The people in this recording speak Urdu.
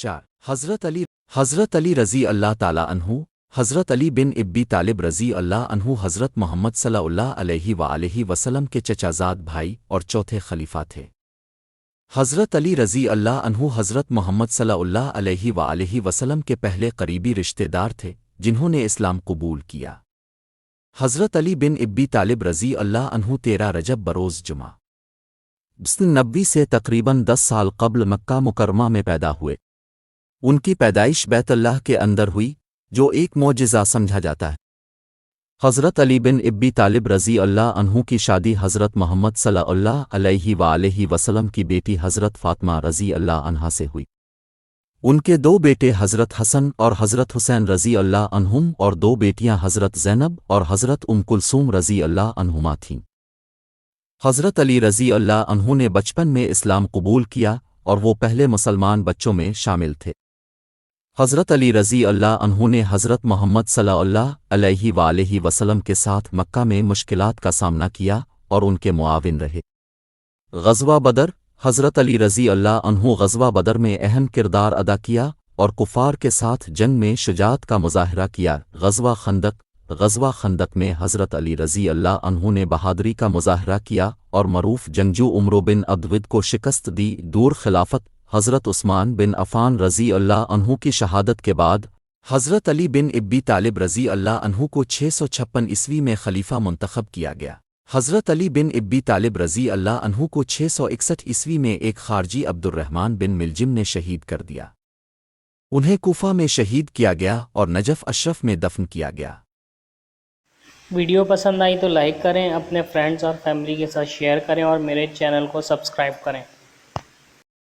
4 حضرت علی رضی اللہ تعالیٰ عنہ، حضرت علی بن ابی طالب رضی اللہ عنہ حضرت محمد صلی اللہ علیہ وآلہ وسلم کے چچازاد بھائی اور چوتھے خلیفہ تھے۔ حضرت علی رضی اللہ عنہ حضرت محمد صلی اللہ علیہ وآلہ وسلم کے پہلے قریبی رشتہ دار تھے جنہوں نے اسلام قبول کیا۔ حضرت علی بن ابی طالب رضی اللہ عنہ 13 رجب بروز جمعہ 90 سے تقریباً 10 سال قبل مکہ مکرمہ میں پیدا ہوئے۔ ان کی پیدائش بیت اللہ کے اندر ہوئی، جو ایک معجزہ سمجھا جاتا ہے۔ حضرت علی بن ابی طالب رضی اللہ عنہ کی شادی حضرت محمد صلی اللہ علیہ وآلہ وسلم کی بیٹی حضرت فاطمہ رضی اللہ عنہا سے ہوئی۔ ان کے 2 بیٹے حضرت حسن اور حضرت حسین رضی اللہ عنہم اور 2 بیٹیاں حضرت زینب اور حضرت ام کلثوم رضی اللہ عنہما تھیں۔ حضرت علی رضی اللہ عنہ نے بچپن میں اسلام قبول کیا اور وہ پہلے مسلمان بچوں میں شامل تھے۔ حضرت علی رضی اللہ عنہ نے حضرت محمد صلی اللہ علیہ وآلہ وسلم کے ساتھ مکہ میں مشکلات کا سامنا کیا اور ان کے معاون رہے۔ غزوہ بدر، حضرت علی رضی اللہ عنہ غزوہ بدر میں اہم کردار ادا کیا اور کفار کے ساتھ جنگ میں شجاعت کا مظاہرہ کیا۔ غزوہ خندق میں حضرت علی رضی اللہ عنہ نے بہادری کا مظاہرہ کیا اور معروف جنگجو عمرو بن عبد کو شکست دی۔ دور خلافت، حضرت عثمان بن عفان رضی اللہ عنہ کی شہادت کے بعد حضرت علی بن ابی طالب رضی اللہ عنہ کو 656 عیسوی میں خلیفہ منتخب کیا گیا۔ حضرت علی بن ابی طالب رضی اللہ عنہ کو 661 عیسوی میں ایک خارجی عبد الرحمن بن ملجم نے شہید کر دیا۔ انہیں کوفہ میں شہید کیا گیا اور نجف اشرف میں دفن کیا گیا۔ ویڈیو پسند آئی تو لائک کریں، اپنے فرینڈز اور فیملی کے ساتھ شیئر کریں اور میرے چینل کو سبسکرائب کریں۔